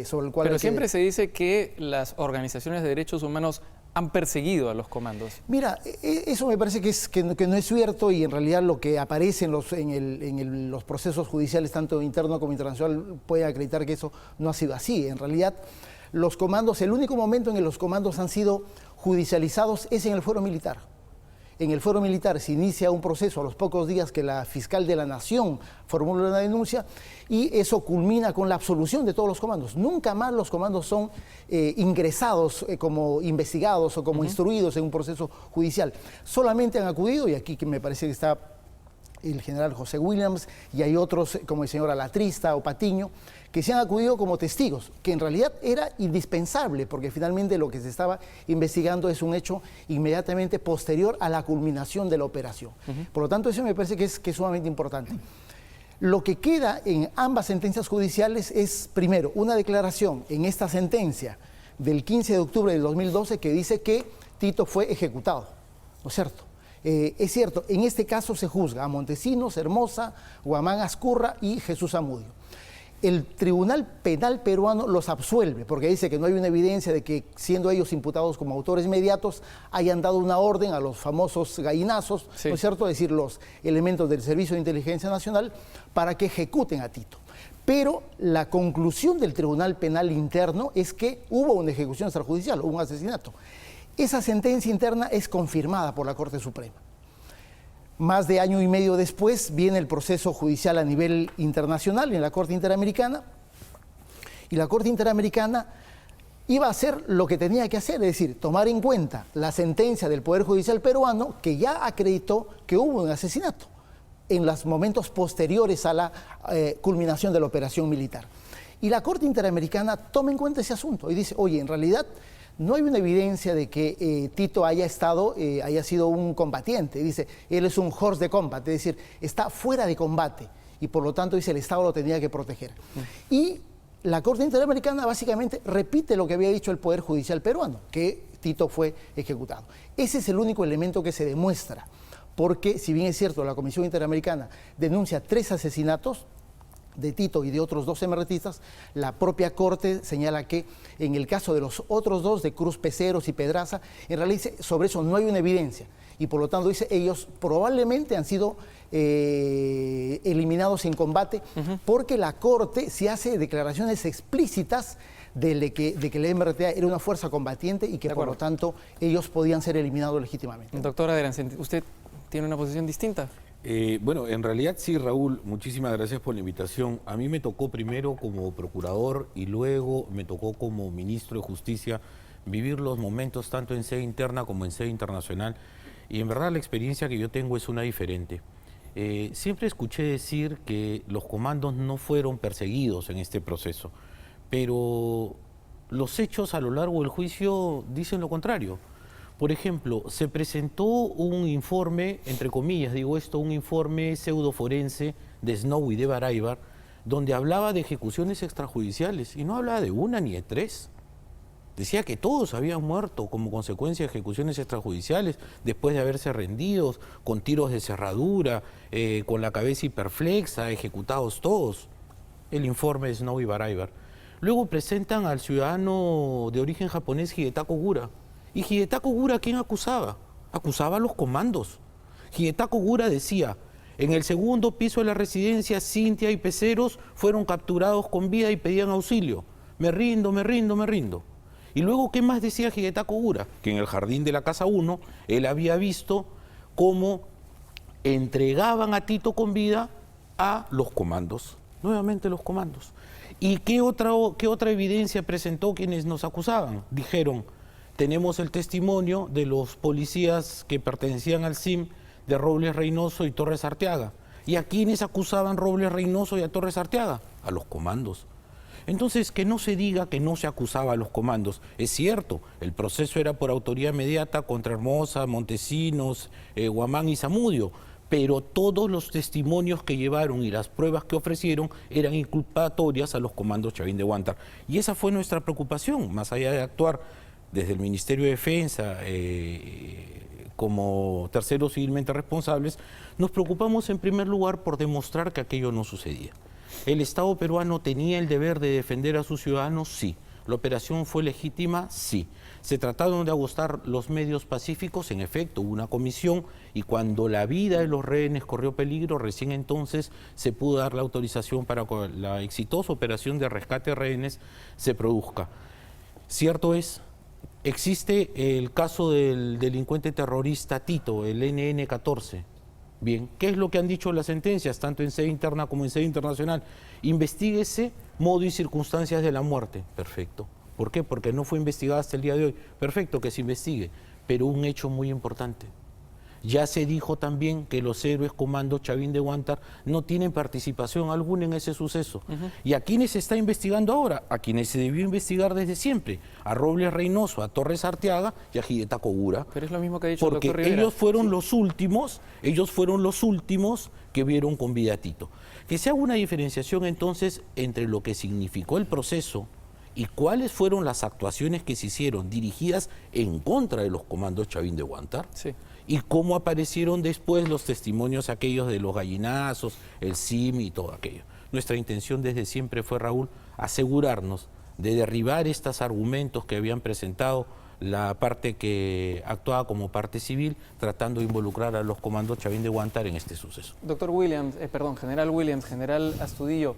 sobre el cual... Pero siempre se dice que las organizaciones de derechos humanos han perseguido a los comandos. Mira, eso me parece que no es cierto, y en realidad lo que aparece en los procesos judiciales, tanto interno como internacional, puede acreditar que eso no ha sido así. En realidad, los comandos, el único momento en que los comandos han sido judicializados es en el fuero militar. En el fuero militar se inicia un proceso a los pocos días que la fiscal de la Nación formula una denuncia, y eso culmina con la absolución de todos los comandos. Nunca más los comandos son ingresados como investigados o como instruidos en un proceso judicial. Solamente han acudido, y aquí que me parece que está el general José Williams, y hay otros como el señor Alatrista o Patiño, que se han acudido como testigos, que en realidad era indispensable, porque finalmente lo que se estaba investigando es un hecho inmediatamente posterior a la culminación de la operación. Por lo tanto, eso me parece que es sumamente importante. Lo que queda en ambas sentencias judiciales es, primero, una declaración en esta sentencia del 15 de octubre del 2012 que dice que Tito fue ejecutado, ¿no es cierto? Es cierto, en este caso se juzga a Montesinos, Hermosa, Guamán Azcurra y Jesús Zamudio. El Tribunal Penal peruano los absuelve porque dice que no hay una evidencia de que, siendo ellos imputados como autores inmediatos, hayan dado una orden a los famosos gallinazos, ¿no es cierto?, es decir, los elementos del Servicio de Inteligencia Nacional, para que ejecuten a Tito. Pero la conclusión del Tribunal Penal interno es que hubo una ejecución extrajudicial, hubo un asesinato. Esa sentencia interna es confirmada por la Corte Suprema. Más de año y medio después viene el proceso judicial a nivel internacional en la Corte Interamericana, y la Corte Interamericana iba a hacer lo que tenía que hacer, es decir, tomar en cuenta la sentencia del Poder Judicial peruano, que ya acreditó que hubo un asesinato en los momentos posteriores a la culminación de la operación militar. Y la Corte Interamericana toma en cuenta ese asunto y dice, oye, en realidad no hay una evidencia de que Tito haya sido un combatiente. Dice, él es un hors de combat, es decir, está fuera de combate, y por lo tanto dice, el Estado lo tenía que proteger. Y la Corte Interamericana básicamente repite lo que había dicho el Poder Judicial peruano, que Tito fue ejecutado. Ese es el único elemento que se demuestra, porque si bien es cierto, la Comisión Interamericana denuncia 3 asesinatos de Tito y de otros 2 MRTistas, la propia Corte señala que en el caso de los otros 2, de Cruz Peceros y Pedraza, en realidad dice, sobre eso no hay una evidencia, y por lo tanto dice, ellos probablemente han sido eliminados en combate, porque la Corte se hace declaraciones explícitas de que la MRTA era una fuerza combatiente y que por lo tanto ellos podían ser eliminados legítimamente. Doctora Derancén, ¿usted tiene una posición distinta? Bueno, en realidad sí, Raúl, muchísimas gracias por la invitación. A mí me tocó primero como procurador y luego me tocó como ministro de Justicia vivir los momentos tanto en sede interna como en sede internacional, y en verdad la experiencia que yo tengo es una diferente. Siempre escuché decir que los comandos no fueron perseguidos en este proceso, pero los hechos a lo largo del juicio dicen lo contrario. Por ejemplo, se presentó un informe, entre comillas digo esto, un informe pseudoforense de Snow y de Baraybar, donde hablaba de ejecuciones extrajudiciales, y no hablaba de 1 ni de 3. Decía que todos habían muerto como consecuencia de ejecuciones extrajudiciales, después de haberse rendido, con tiros de cerradura, con la cabeza hiperflexa, ejecutados todos. El informe de Snow y Baraybar. Luego presentan al ciudadano de origen japonés Hidetaka Ogura. ¿Y Hidetaka Ogura quién acusaba? Acusaba a los comandos. Hidetaka Ogura decía, en el segundo piso de la residencia, Cintia y Peceros fueron capturados con vida y pedían auxilio. Me rindo, me rindo, me rindo. Y luego, ¿qué más decía Hidetaka Ogura? Que en el jardín de la casa 1, él había visto cómo entregaban a Tito con vida a los comandos. Nuevamente los comandos. ¿Y qué otra evidencia presentó quienes nos acusaban? Dijeron, tenemos el testimonio de los policías que pertenecían al CIM de Robles Reynoso y Torres Arteaga. ¿Y a quiénes acusaban Robles Reynoso y a Torres Arteaga? A los comandos. Entonces, que no se diga que no se acusaba a los comandos. Es cierto, el proceso era por autoría inmediata contra Hermosa, Montesinos, Guamán y Zamudio, pero todos los testimonios que llevaron y las pruebas que ofrecieron eran inculpatorias a los comandos Chavín de Huántar. Y esa fue nuestra preocupación, más allá de actuar desde el Ministerio de Defensa, como terceros civilmente responsables, nos preocupamos en primer lugar por demostrar que aquello no sucedía. ¿El Estado peruano tenía el deber de defender a sus ciudadanos? Sí. ¿La operación fue legítima? Sí. ¿Se trataron de agostar los medios pacíficos? En efecto, hubo una comisión y cuando la vida de los rehenes corrió peligro, recién entonces se pudo dar la autorización para que la exitosa operación de rescate de rehenes se produzca. Cierto es, existe el caso del delincuente terrorista Tito, el NN-14. Bien, ¿qué es lo que han dicho las sentencias, tanto en sede interna como en sede internacional? Investíguese modo y circunstancias de la muerte. Perfecto. ¿Por qué? Porque no fue investigada hasta el día de hoy. Perfecto, que se investigue. Pero un hecho muy importante. Ya se dijo también que los héroes comandos Chavín de Huántar no tienen participación alguna en ese suceso. ¿Y a quiénes se está investigando ahora? A quienes se debió investigar desde siempre. A Robles Reynoso, a Torres Arteaga y a Hideta Kogura. Pero es lo mismo que ha dicho el porque doctor Rivera. ellos fueron los últimos que vieron con vida a Tito. Que se haga una diferenciación entonces entre lo que significó el proceso y cuáles fueron las actuaciones que se hicieron dirigidas en contra de los comandos Chavín de Huántar. Sí. Y cómo aparecieron después los testimonios aquellos de los gallinazos, el CIMI y todo aquello. Nuestra intención desde siempre fue, Raúl, asegurarnos de derribar estos argumentos que habían presentado la parte que actuaba como parte civil, tratando de involucrar a los comandos Chavín de Huántar en este suceso. Doctor Williams, general Williams, general Astudillo,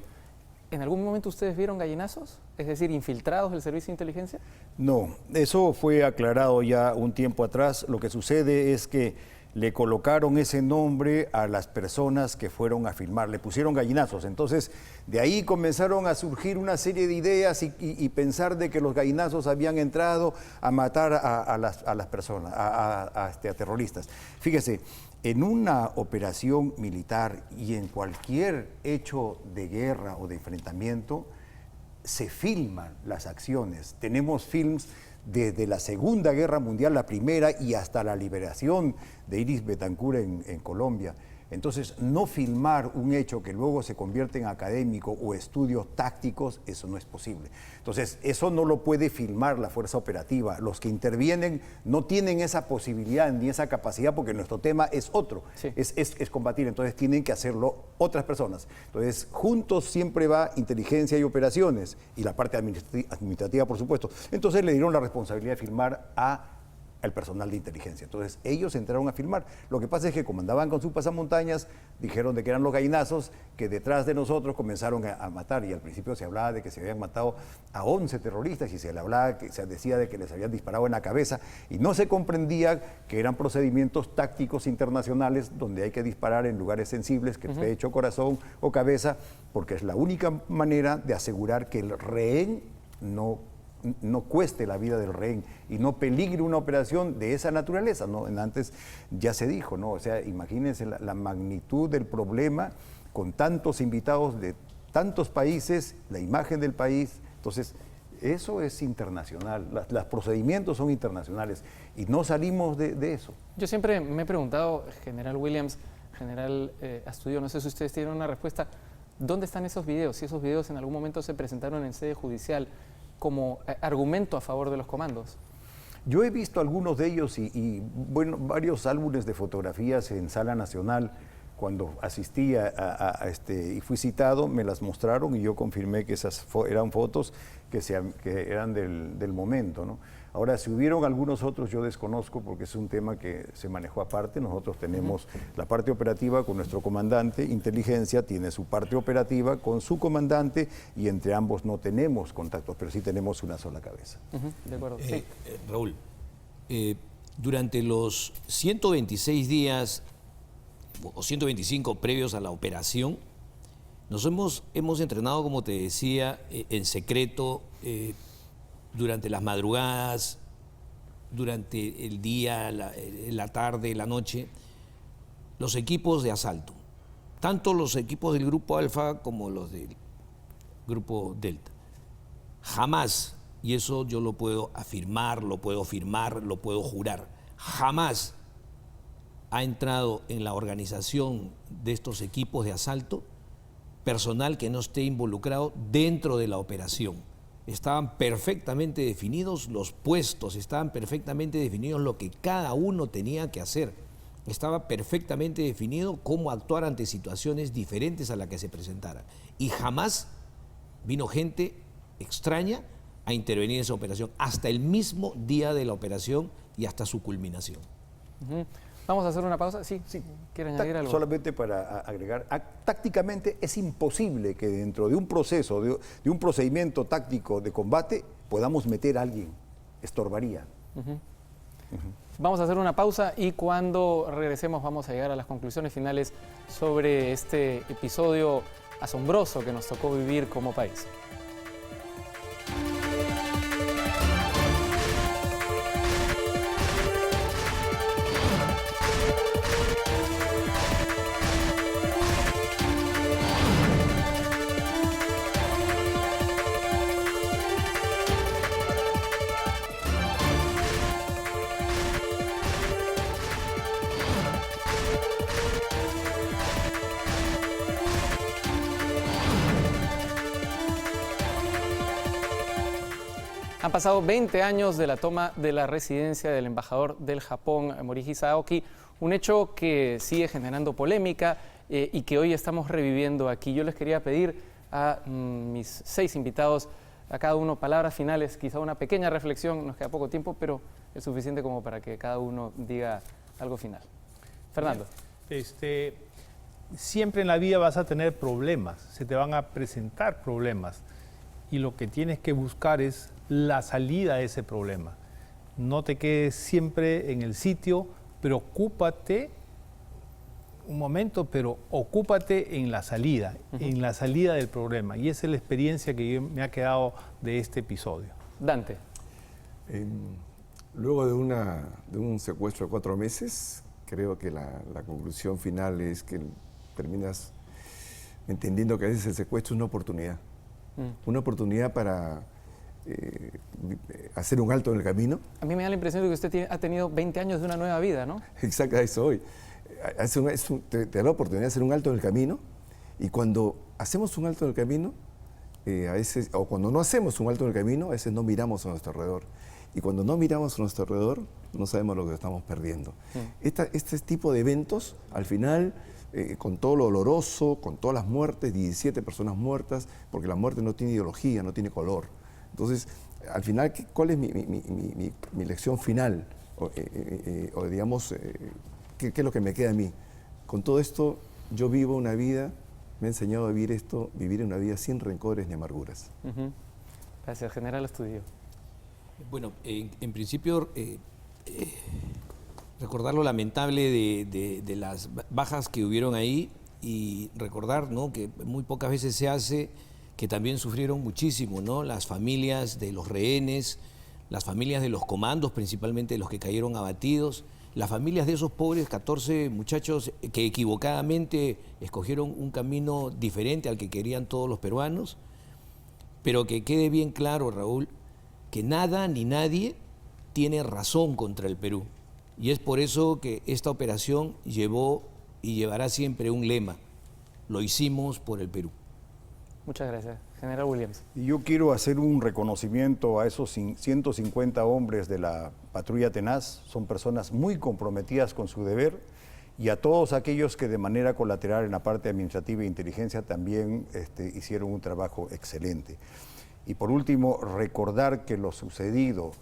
¿en algún momento ustedes vieron gallinazos? Es decir, infiltrados del servicio de inteligencia. No, eso fue aclarado ya un tiempo atrás. Lo que sucede es que le colocaron ese nombre a las personas que fueron a filmar, le pusieron gallinazos. Entonces, de ahí comenzaron a surgir una serie de ideas y pensar de que los gallinazos habían entrado a matar a las personas, a terroristas. Fíjese, en una operación militar y en cualquier hecho de guerra o de enfrentamiento, se filman las acciones. Tenemos films desde la Segunda Guerra Mundial, la primera, y hasta la liberación de Iris Betancur en Colombia. Entonces, no filmar un hecho que luego se convierte en académico o estudios tácticos, eso no es posible. Entonces, eso no lo puede filmar la fuerza operativa. Los que intervienen no tienen esa posibilidad ni esa capacidad porque nuestro tema es otro, sí. es combatir. Entonces, tienen que hacerlo otras personas. Entonces, juntos siempre va inteligencia y operaciones y la parte administrativa, por supuesto. Entonces, le dieron la responsabilidad de filmar al personal de inteligencia. Entonces, ellos entraron a filmar. Lo que pasa es que como andaban con sus pasamontañas, dijeron de que eran los gallinazos, que detrás de nosotros comenzaron a matar, y al principio se hablaba de que se habían matado a 11 terroristas, y se decía de que les habían disparado en la cabeza, y no se comprendía que eran procedimientos tácticos internacionales donde hay que disparar en lugares sensibles, que pecho, corazón o cabeza, porque es la única manera de asegurar que el rehén no cueste la vida del rehén y no peligre una operación de esa naturaleza, ¿no? Antes ya se dijo, ¿no? O sea, imagínense la magnitud del problema con tantos invitados de tantos países, la imagen del país. Entonces, eso es internacional, los procedimientos son internacionales y no salimos de eso. Yo siempre me he preguntado, general Williams, general Astudillo, no sé si ustedes tienen una respuesta, ¿dónde están esos videos? Si esos videos en algún momento se presentaron en sede judicial como argumento a favor de los comandos. Yo he visto algunos de ellos y bueno, varios álbumes de fotografías en Sala Nacional. Cuando asistí y fui citado, me las mostraron y yo confirmé que esas eran fotos que eran del momento, ¿no? Ahora, si hubieron algunos otros, yo desconozco porque es un tema que se manejó aparte. Nosotros tenemos la parte operativa con nuestro comandante, inteligencia tiene su parte operativa con su comandante y entre ambos no tenemos contactos, pero sí tenemos una sola cabeza. De acuerdo. Sí. Raúl, durante los 126 días o 125 previos a la operación, nos hemos entrenado, como te decía, en secreto, durante las madrugadas, durante el día, la tarde, la noche, los equipos de asalto, tanto los equipos del Grupo Alfa como los del Grupo Delta. Jamás, y eso yo lo puedo afirmar, lo puedo firmar, lo puedo jurar, jamás ha entrado en la organización de estos equipos de asalto personal que no esté involucrado dentro de la operación. estaban perfectamente definidos los puestos, estaban perfectamente definidos lo que cada uno tenía que hacer. Estaba perfectamente definido cómo actuar ante situaciones diferentes a las que se presentaran. Y jamás vino gente extraña a intervenir en esa operación, hasta el mismo día de la operación y hasta su culminación. Vamos a hacer una pausa. Sí, ¿quieren añadir algo? Solamente para agregar, tácticamente es imposible que dentro de un proceso, de un procedimiento táctico de combate, podamos meter a alguien. Estorbaría. Vamos a hacer una pausa y cuando regresemos vamos a llegar a las conclusiones finales sobre este episodio asombroso que nos tocó vivir como país. Han pasado 20 años de la toma de la residencia del embajador del Japón, Morihisa Aoki, un hecho que sigue generando polémica y que hoy estamos reviviendo aquí. Yo les quería pedir a mis 6 invitados, a cada uno palabras finales, quizá una pequeña reflexión, nos queda poco tiempo, pero es suficiente como para que cada uno diga algo final. Fernando. Siempre en la vida vas a tener problemas, se te van a presentar problemas y lo que tienes que buscar es la salida de ese problema. No te quedes siempre en el sitio, preocúpate un momento, pero ocúpate en la salida del problema. Y esa es la experiencia que me ha quedado de este episodio. Dante. Luego de un secuestro de 4 meses, creo que la conclusión final es que terminas entendiendo que a veces el secuestro es una oportunidad. Una oportunidad para hacer un alto en el camino. A mí me da la impresión de que usted ha tenido 20 años de una nueva vida, ¿no? Exacto, a eso hoy. Te da la oportunidad de hacer un alto en el camino, y cuando hacemos un alto en el camino, a veces, o cuando no hacemos un alto en el camino, a veces no miramos a nuestro alrededor. Y cuando no miramos a nuestro alrededor, no sabemos lo que estamos perdiendo. Este tipo de eventos, al final, con todo lo doloroso, con todas las muertes, 17 personas muertas, porque la muerte no tiene ideología, no tiene color. Entonces, al final, ¿cuál es mi lección final? O digamos, ¿qué es lo que me queda a mí? Con todo esto, yo vivo una vida, me ha enseñado a vivir una vida sin rencores ni amarguras. Gracias, General Astudillo. Bueno, en principio, recordar lo lamentable de las bajas que hubieron ahí y recordar, ¿no?, que muy pocas veces se hace, que también sufrieron muchísimo, ¿no?, las familias de los rehenes, las familias de los comandos, principalmente de los que cayeron abatidos, las familias de esos pobres 14 muchachos que equivocadamente escogieron un camino diferente al que querían todos los peruanos, pero que quede bien claro, Raúl, que nada ni nadie tiene razón contra el Perú. Y es por eso que esta operación llevó y llevará siempre un lema: lo hicimos por el Perú. Muchas gracias. General Williams. Y yo quiero hacer un reconocimiento a esos 150 hombres de la patrulla tenaz. Son personas muy comprometidas con su deber, y a todos aquellos que de manera colateral en la parte administrativa e inteligencia también hicieron un trabajo excelente. Y por último, recordar que lo sucedido,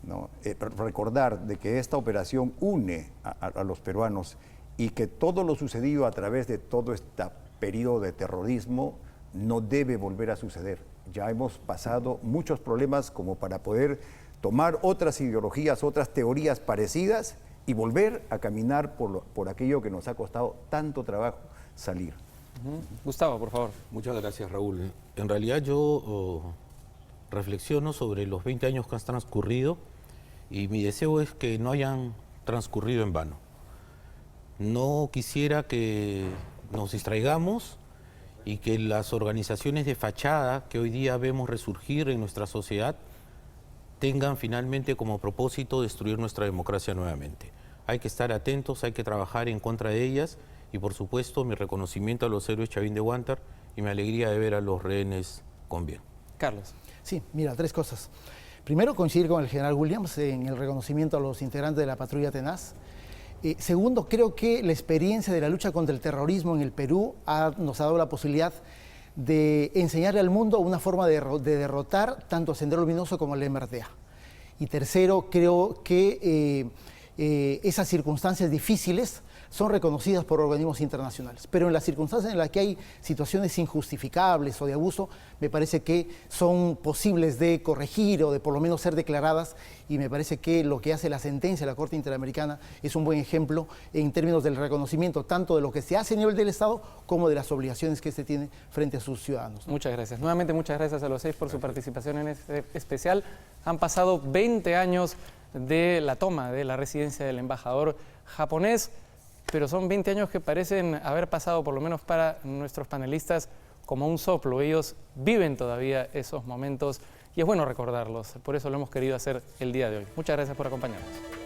¿no?, recordar de que esta operación une a los peruanos, y que todo lo sucedido a través de todo este periodo de terrorismo no debe volver a suceder. Ya hemos pasado muchos problemas como para poder tomar otras ideologías, otras teorías parecidas y volver a caminar por aquello que nos ha costado tanto trabajo salir. Gustavo, por favor. Muchas gracias, Raúl. En realidad yo reflexiono sobre los 20 años que han transcurrido, y mi deseo es que no hayan transcurrido en vano. No quisiera que nos distraigamos y que las organizaciones de fachada que hoy día vemos resurgir en nuestra sociedad tengan finalmente como propósito destruir nuestra democracia nuevamente. Hay que estar atentos, hay que trabajar en contra de ellas, y por supuesto mi reconocimiento a los héroes Chavín de Huántar y mi alegría de ver a los rehenes con bien. Carlos. Sí, mira, 3 cosas. Primero, coincidir con el general Williams en el reconocimiento a los integrantes de la patrulla tenaz. Segundo, creo que la experiencia de la lucha contra el terrorismo en el Perú nos ha dado la posibilidad de enseñarle al mundo una forma de derrotar tanto a Sendero Luminoso como al MRTA. Y tercero, creo que esas circunstancias difíciles son reconocidas por organismos internacionales. Pero en las circunstancias en las que hay situaciones injustificables o de abuso, me parece que son posibles de corregir o de por lo menos ser declaradas, y me parece que lo que hace la sentencia de la Corte Interamericana es un buen ejemplo en términos del reconocimiento tanto de lo que se hace a nivel del Estado como de las obligaciones que se tiene frente a sus ciudadanos. Muchas gracias. Nuevamente muchas gracias a los 6 por su participación en este especial. Han pasado 20 años de la toma de la residencia del embajador japonés, pero son 20 años que parecen haber pasado, por lo menos para nuestros panelistas, como un soplo. Ellos viven todavía esos momentos y es bueno recordarlos. Por eso lo hemos querido hacer el día de hoy. Muchas gracias por acompañarnos.